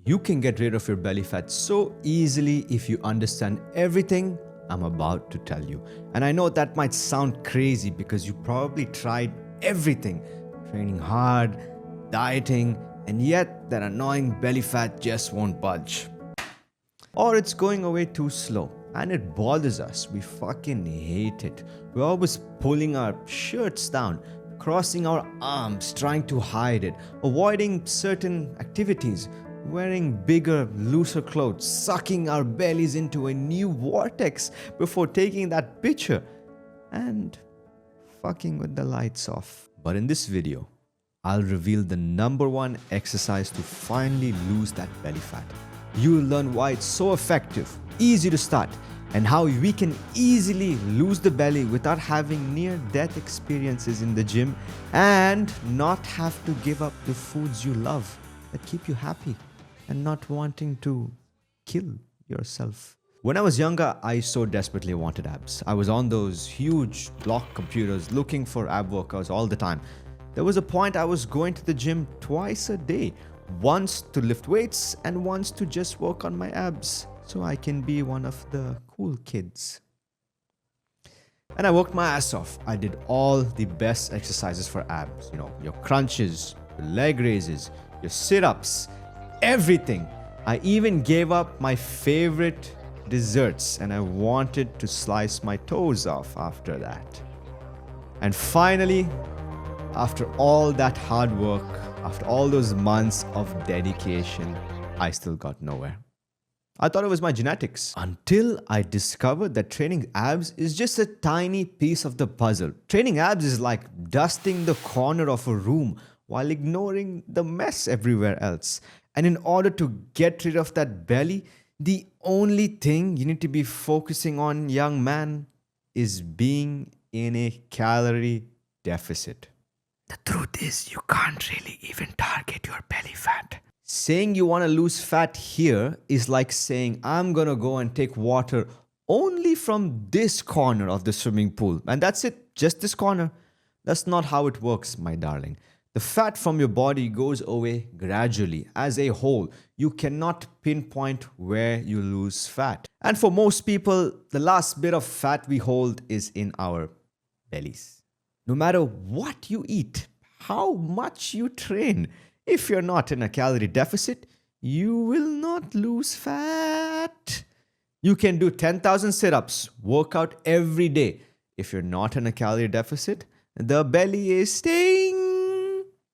You can get rid of your belly fat so easily if you understand everything I'm about to tell you. And I know that might sound crazy because you probably tried everything, training hard, dieting, and yet that annoying belly fat just won't budge. Or it's going away too slow and it bothers us. We fucking hate it. We're always pulling our shirts down, crossing our arms, trying to hide it, avoiding certain activities, wearing bigger, looser clothes, sucking our bellies into a new vortex before taking that picture, and fucking with the lights off. But in this video, I'll reveal the number one exercise to finally lose that belly fat. You'll learn why it's so effective, easy to start, and how we can easily lose the belly without having near-death experiences in the gym and not have to give up the foods you love that keep you happy and not wanting to kill yourself. When I was younger, I so desperately wanted abs. I was on those huge block computers looking for ab workouts all the time. There was a point I was going to the gym twice a day, once to lift weights and once to just work on my abs so I can be one of the cool kids. And I worked my ass off. I did all the best exercises for abs, your crunches, your leg raises, your sit-ups, everything. I even gave up my favorite desserts and I wanted to slice my toes off after that. And finally, after all that hard work, after all those months of dedication, I still got nowhere. I thought it was my genetics until I discovered that training abs is just a tiny piece of the puzzle. Training abs is like dusting the corner of a room while ignoring the mess everywhere else. And in order to get rid of that belly, the only thing you need to be focusing on, young man, is being in a calorie deficit. The truth is, you can't really even target your belly fat. Saying you want to lose fat here is like saying, I'm going to go and take water only from this corner of the swimming pool. And that's it, just this corner. That's not how it works, my darling. The fat from your body goes away gradually as a whole. You cannot pinpoint where you lose fat. And for most people, the last bit of fat we hold is in our bellies. No matter what you eat, how much you train, if you're not in a calorie deficit, you will not lose fat. You can do 10,000 sit-ups, work out every day. If you're not in a calorie deficit, the belly is staying.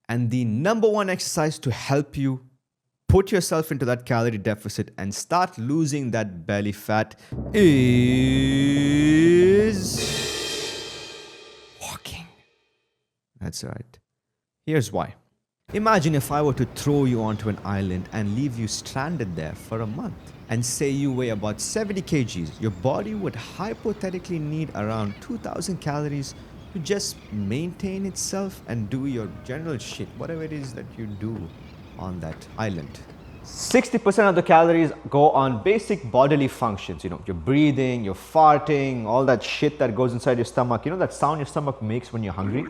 And the number one exercise to help you put yourself into that calorie deficit and start losing that belly fat is walking. That's right. Here's why. Imagine if I were to throw you onto an island and leave you stranded there for a month and say you weigh about 70 kgs. Your body would hypothetically need around 2,000 calories to just maintain itself and do your general shit, whatever it is that you do on that island. 60% of the calories go on basic bodily functions. Your breathing, your farting, all that shit that goes inside your stomach. That sound your stomach makes when you're hungry?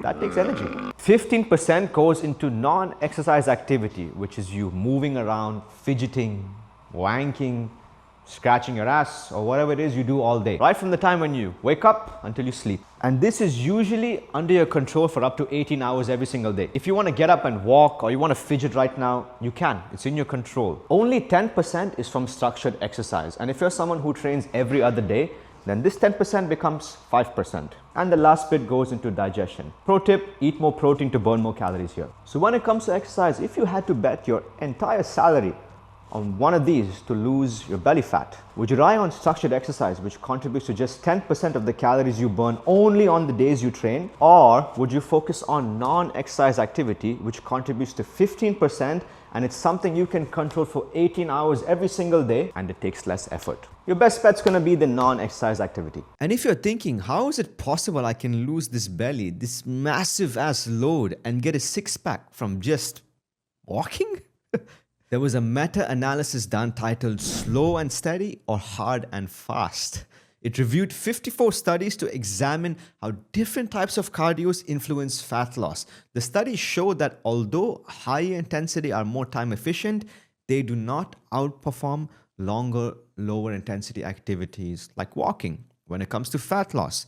That takes energy. 15% goes into non-exercise activity, which is you moving around, fidgeting, wanking, scratching your ass, or whatever it is you do all day. Right from the time when you wake up until you sleep. And this is usually under your control for up to 18 hours every single day. If you want to get up and walk or you want to fidget right now, you can. It's in your control. Only 10% is from structured exercise. And if you're someone who trains every other day, then this 10% becomes 5%. And the last bit goes into digestion. Pro tip, eat more protein to burn more calories here. So when it comes to exercise, if you had to bet your entire salary on one of these to lose your belly fat, would you rely on structured exercise, which contributes to just 10% of the calories you burn only on the days you train? Or would you focus on non-exercise activity, which contributes to 15%, and it's something you can control for 18 hours every single day, and it takes less effort? Your best bet's gonna be the non-exercise activity. And if you're thinking, how is it possible I can lose this belly, this massive ass load, and get a six-pack from just walking? There was a meta-analysis done titled Slow and Steady or Hard and Fast. It reviewed 54 studies to examine how different types of cardios influence fat loss. The studies showed that although high intensity are more time efficient, they do not outperform longer, lower intensity activities like walking when it comes to fat loss.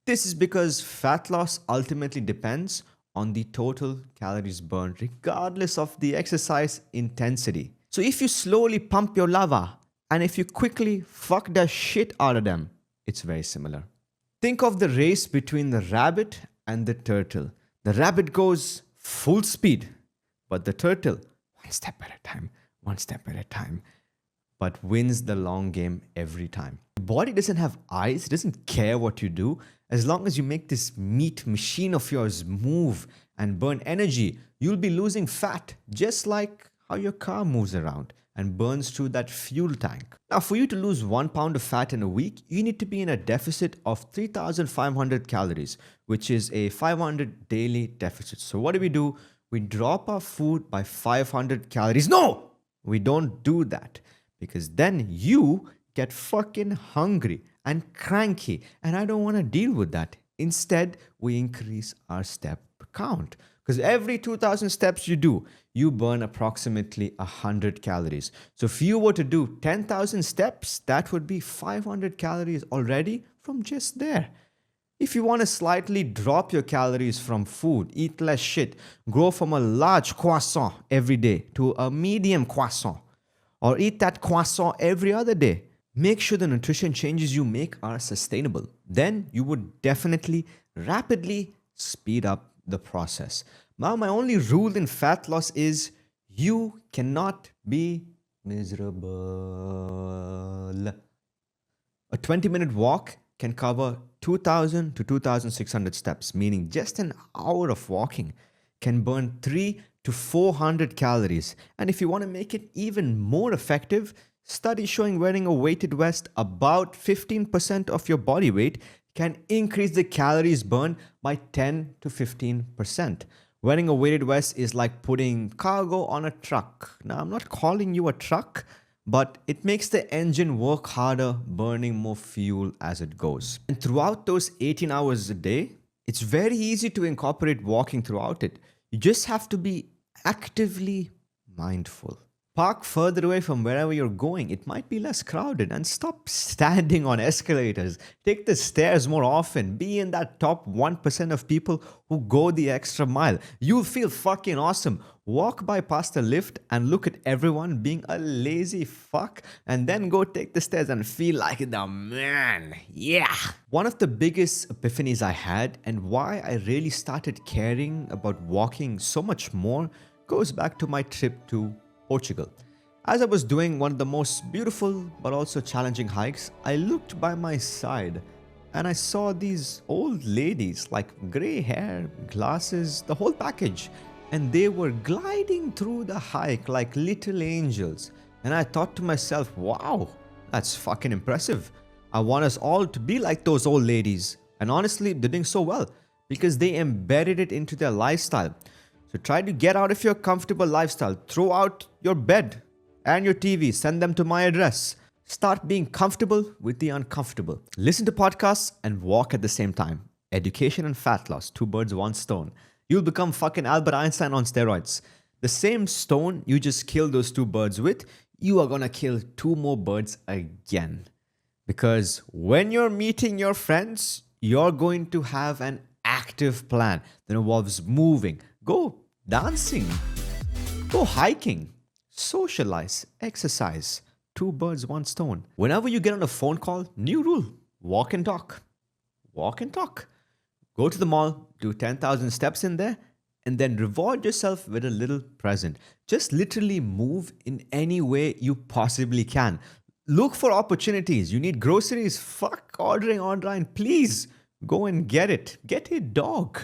This is because fat loss ultimately depends on the total calories burned, regardless of the exercise intensity. So if you slowly pump your lava and if you quickly fuck the shit out of them, it's very similar. Think of the race between the rabbit and the turtle. The rabbit goes full speed, but the turtle, one step at a time, one step at a time, but wins the long game every time. The body doesn't have eyes, it doesn't care what you do. As long as you make this meat machine of yours move and burn energy, you'll be losing fat, just like how your car moves around and burns through that fuel tank. Now, for you to lose 1 pound of fat in a week, you need to be in a deficit of 3,500 calories, which is a 500 daily deficit. So what do? We drop our food by 500 calories. No! We don't do that because then you get fucking hungry and cranky, and I don't want to deal with that. Instead, we increase our step count because every 2,000 steps you do, you burn approximately 100 calories. So if you were to do 10,000 steps, that would be 500 calories already from just there. If you want to slightly drop your calories from food, eat less shit, grow from a large croissant every day to a medium croissant, or eat that croissant every other day, make sure the nutrition changes you make are sustainable. Then you would definitely rapidly speed up the process. Now, my only rule in fat loss is you cannot be miserable. A 20-minute walk can cover 2,000 to 2,600 steps, meaning just an hour of walking can burn 3 to 400 calories. And if you want to make it even more effective, studies showing wearing a weighted vest about 15% of your body weight can increase the calories burned by 10 to 15%. Wearing a weighted vest is like putting cargo on a truck. Now, I'm not calling you a truck, but it makes the engine work harder, burning more fuel as it goes. And throughout those 18 hours a day, it's very easy to incorporate walking throughout it. You just have to be actively mindful. Park further away from wherever you're going. It might be less crowded, and stop standing on escalators. Take the stairs more often. Be in that top 1% of people who go the extra mile. You'll feel fucking awesome. Walk by past a lift and look at everyone being a lazy fuck, and then go take the stairs and feel like the man. Yeah. One of the biggest epiphanies I had, and why I really started caring about walking so much more, goes back to my trip to Portugal. As I was doing one of the most beautiful but also challenging hikes, I looked by my side and I saw these old ladies, like grey hair, glasses, the whole package, and they were gliding through the hike like little angels. And I thought to myself, wow, that's fucking impressive. I want us all to be like those old ladies. And honestly, they're doing so well because they embedded it into their lifestyle. So try to get out of your comfortable lifestyle. Throw out your bed and your TV. Send them to my address. Start being comfortable with the uncomfortable. Listen to podcasts and walk at the same time. Education and fat loss, 2 birds, 1 stone. You'll become fucking Albert Einstein on steroids. The same stone you just killed those 2 birds with, you are gonna kill 2 more birds again. Because when you're meeting your friends, you're going to have an active plan that involves moving. Go dancing, go hiking, socialize, exercise. 2 birds, 1 stone. Whenever you get on a phone call, new rule, walk and talk. Walk and talk. Go to the mall, do 10,000 steps in there, and then reward yourself with a little present. Just literally move in any way you possibly can. Look for opportunities. You need groceries? Fuck ordering online. Please go and get it. Get a dog.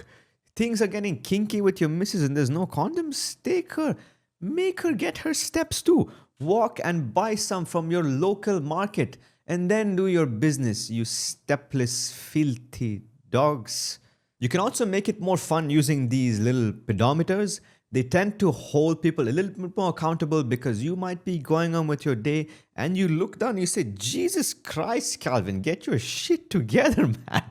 Things are getting kinky with your missus and there's no condoms. Take her. Make her get her steps too. Walk and buy some from your local market and then do your business, you stepless, filthy dogs. You can also make it more fun using these little pedometers. They tend to hold people a little bit more accountable because you might be going on with your day and you look down and you say, Jesus Christ, Calvin, get your shit together, man.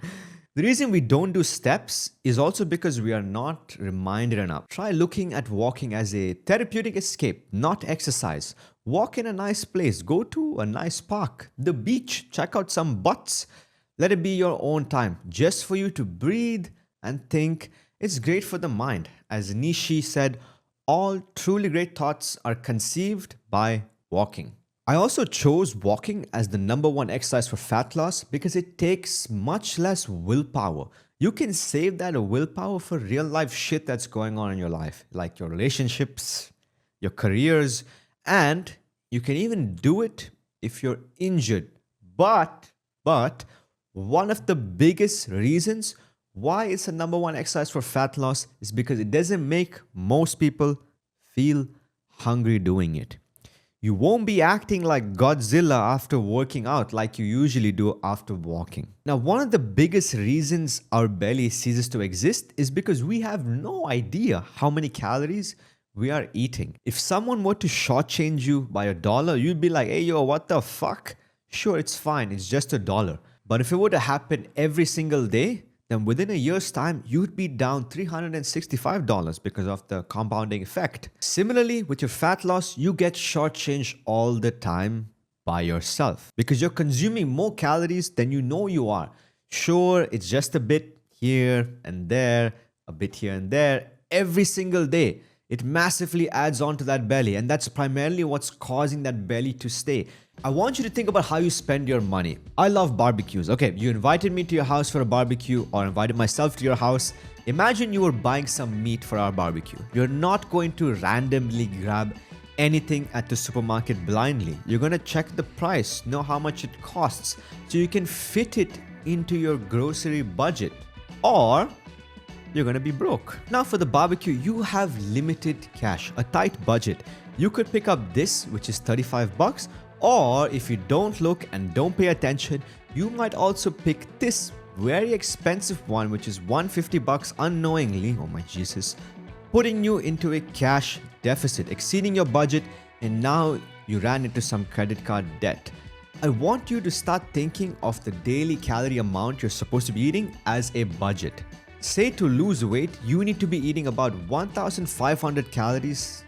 The reason we don't do steps is also because we are not reminded enough. Try looking at walking as a therapeutic escape, not exercise. Walk in a nice place, go to a nice park, the beach, check out some butts. Let it be your own time, just for you to breathe and think. It's great for the mind. As Nishi said, all truly great thoughts are conceived by walking. I also chose walking as the number one exercise for fat loss because it takes much less willpower. You can save that willpower for real life shit that's going on in your life, like your relationships, your careers, and you can even do it if you're injured. But one of the biggest reasons why it's the number one exercise for fat loss is because it doesn't make most people feel hungry doing it. You won't be acting like Godzilla after working out like you usually do after walking. Now, one of the biggest reasons our belly ceases to exist is because we have no idea how many calories we are eating. If someone were to shortchange you by $1, you'd be like, hey, yo, what the fuck? Sure, it's fine. It's just $1. But if it were to happen every single day, then within a year's time, you'd be down $365 because of the compounding effect. Similarly, with your fat loss, you get shortchanged all the time by yourself because you're consuming more calories than you know you are. Sure, it's just a bit here and there, a bit here and there, every single day. It massively adds on to that belly, and that's primarily what's causing that belly to stay. I want you to think about how you spend your money. I love barbecues. Okay, you invited me to your house for a barbecue or invited myself to your house. Imagine you were buying some meat for our barbecue. You're not going to randomly grab anything at the supermarket blindly. You're going to check the price, know how much it costs, so you can fit it into your grocery budget. Or you're going to be broke. Now for the barbecue, you have limited cash, a tight budget. You could pick up this, which is $35, or if you don't look and don't pay attention, you might also pick this very expensive one, which is $150 unknowingly, oh my Jesus, putting you into a cash deficit, exceeding your budget, and now you ran into some credit card debt. I want you to start thinking of the daily calorie amount you're supposed to be eating as a budget. Say to lose weight, you need to be eating about 1,500 calories.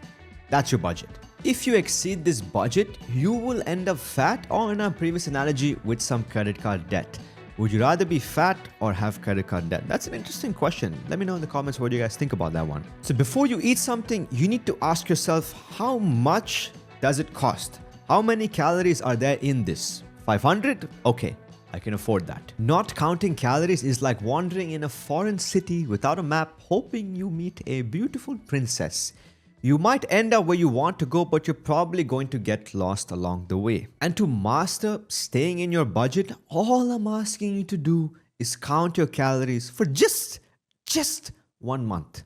That's your budget. If you exceed this budget, you will end up fat or, in our previous analogy, with some credit card debt. Would you rather be fat or have credit card debt? That's an interesting question. Let me know in the comments what you guys think about that one. So before you eat something, you need to ask yourself, how much does it cost? How many calories are there in this? 500? Okay, I can afford that. Not counting calories is like wandering in a foreign city without a map, hoping you meet a beautiful princess. You might end up where you want to go, but you're probably going to get lost along the way. And to master staying in your budget, all I'm asking you to do is count your calories for just 1 month.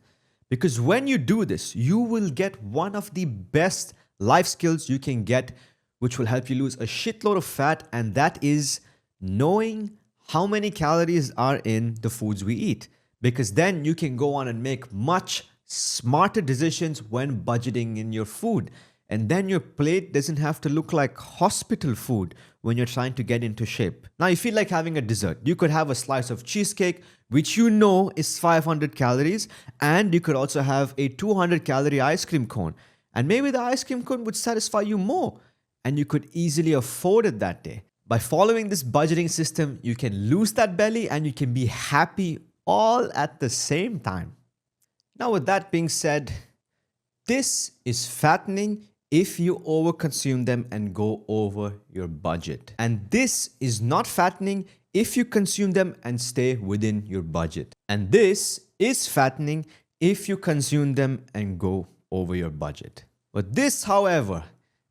Because when you do this, you will get one of the best life skills you can get, which will help you lose a shitload of fat, and that is knowing how many calories are in the foods we eat. Because then you can go on and make much smarter decisions when budgeting in your food. And then your plate doesn't have to look like hospital food when you're trying to get into shape. Now you feel like having a dessert. You could have a slice of cheesecake, which you know is 500 calories. And you could also have a 200 calorie ice cream cone. And maybe the ice cream cone would satisfy you more. And you could easily afford it that day. By following this budgeting system, you can lose that belly and you can be happy all at the same time. Now, with that being said, this is fattening if you overconsume them and go over your budget. And this is not fattening if you consume them and stay within your budget. And this is fattening if you consume them and go over your budget. But this, however,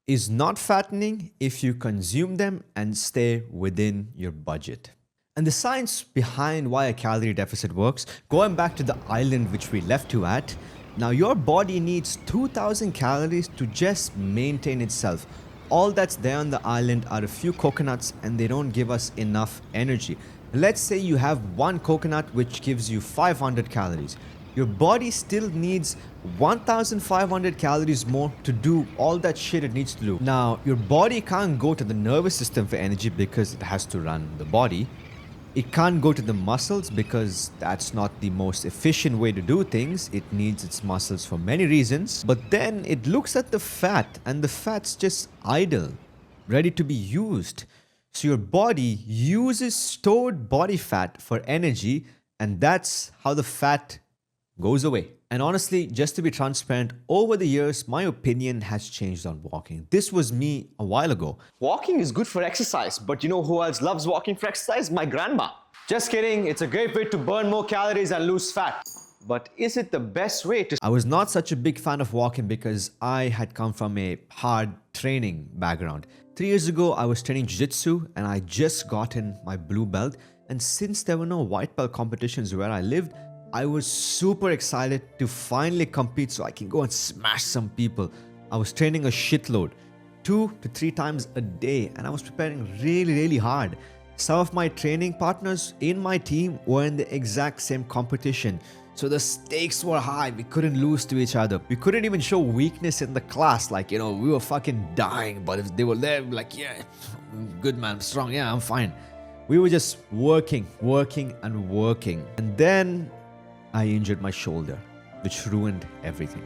is not fattening if you consume them and stay within your budget. And the science behind why a calorie deficit works, going back to the island which we left you at, now your body needs 2,000 calories to just maintain itself. All that's there on the island are a few coconuts and they don't give us enough energy. Let's say you have one coconut which gives you 500 calories. Your body still needs 1,500 calories more to do all that shit it needs to do. Now, your body can't go to the nervous system for energy because it has to run the body. It can't go to the muscles because that's not the most efficient way to do things. It needs its muscles for many reasons. But then it looks at the fat, and the fat's just idle, ready to be used. So your body uses stored body fat for energy, and that's how the fat goes away. And honestly, just to be transparent, over the years, my opinion has changed on walking. This was me a while ago. Walking is good for exercise, but you know who else loves walking for exercise? My grandma. Just kidding, it's a great way to burn more calories and lose fat. But is it the best way to... I was not such a big fan of walking because I had come from a hard training background. 3 years ago, I was training jiu-jitsu and I just gotten my blue belt. And since there were no white belt competitions where I lived, I was super excited to finally compete so I can go and smash some people. I was training a shitload, 2 to 3 times a day, and I was preparing really hard. Some of my training partners in my team were in the exact same competition. So the stakes were high. We couldn't lose to each other. We couldn't even show weakness in the class. Like, we were fucking dying. But if they were there, like, yeah, good man, I'm strong. Yeah, I'm fine. We were just working. And then I injured my shoulder, which ruined everything.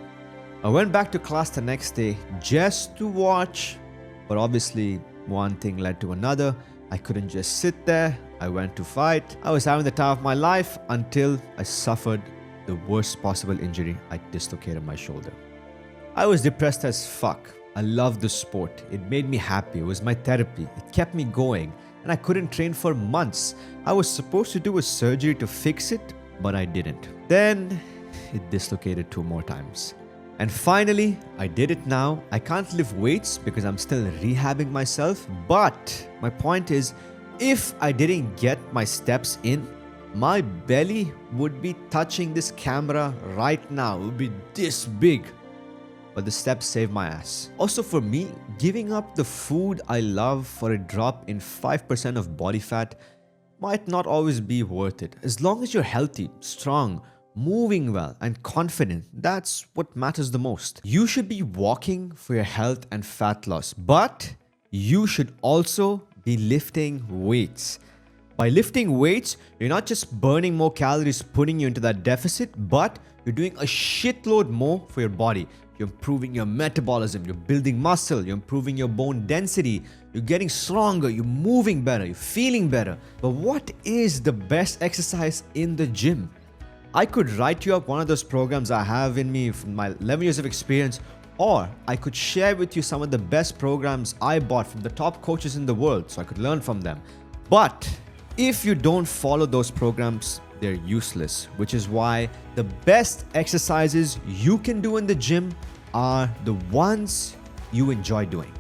I went back to class the next day just to watch. But obviously, one thing led to another. I couldn't just sit there. I went to fight. I was having the time of my life until I suffered the worst possible injury. I dislocated my shoulder. I was depressed as fuck. I loved the sport. It made me happy. It was my therapy. It kept me going. And I couldn't train for months. I was supposed to do a surgery to fix it, but I didn't. Then it dislocated 2 more times. And finally, I did it now. I can't lift weights because I'm still rehabbing myself. But my point is, if I didn't get my steps in, my belly would be touching this camera right now. It would be this big. But the steps saved my ass. Also for me, giving up the food I love for a drop in 5% of body fat might not always be worth it. As long as you're healthy, strong, moving well, and confident, that's what matters the most. You should be walking for your health and fat loss, but you should also be lifting weights. By lifting weights, you're not just burning more calories, putting you into that deficit, but you're doing a shitload more for your body. You're improving your metabolism, you're building muscle, you're improving your bone density, you're getting stronger, you're moving better, you're feeling better. But what is the best exercise in the gym? I could write you up one of those programs I have in me from my 11 years of experience, or I could share with you some of the best programs I bought from the top coaches in the world so I could learn from them. But if you don't follow those programs, they're useless, which is why the best exercises you can do in the gym are the ones you enjoy doing.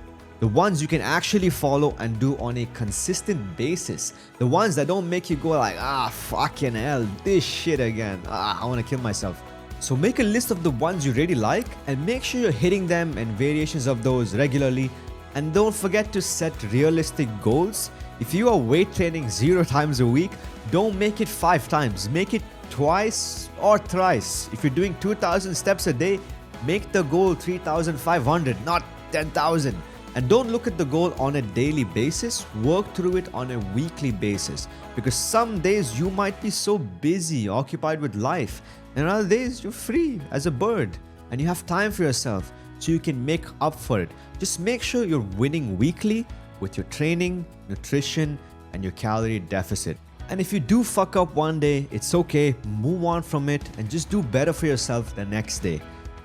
The ones you can actually follow and do on a consistent basis. The ones that don't make you go like, fucking hell, this shit again. I want to kill myself. So make a list of the ones you really like and make sure you're hitting them and variations of those regularly. And don't forget to set realistic goals. If you are weight training 0 times a week, don't make it 5 times. Make it twice or thrice. If you're doing 2,000 steps a day, make the goal 3,500, not 10,000. And don't look at the goal on a daily basis, work through it on a weekly basis. Because some days you might be so busy, occupied with life, and other days you're free as a bird and you have time for yourself so you can make up for it. Just make sure you're winning weekly with your training, nutrition, and your calorie deficit. And if you do fuck up one day, it's okay, move on from it and just do better for yourself the next day.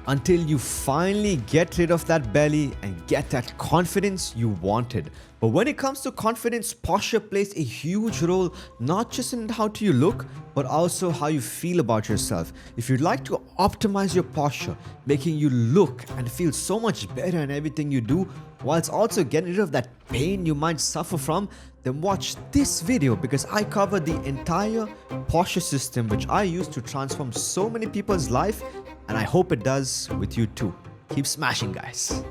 Until you finally get rid of that belly and get that confidence you wanted. But when it comes to confidence, posture plays a huge role, not just in how do you look, but also how you feel about yourself. If you'd like to optimize your posture, making you look and feel so much better in everything you do, whilst also getting rid of that pain you might suffer from, then watch this video because I cover the entire posture system which I use to transform so many people's life, and I hope it does with you too. Keep smashing, guys.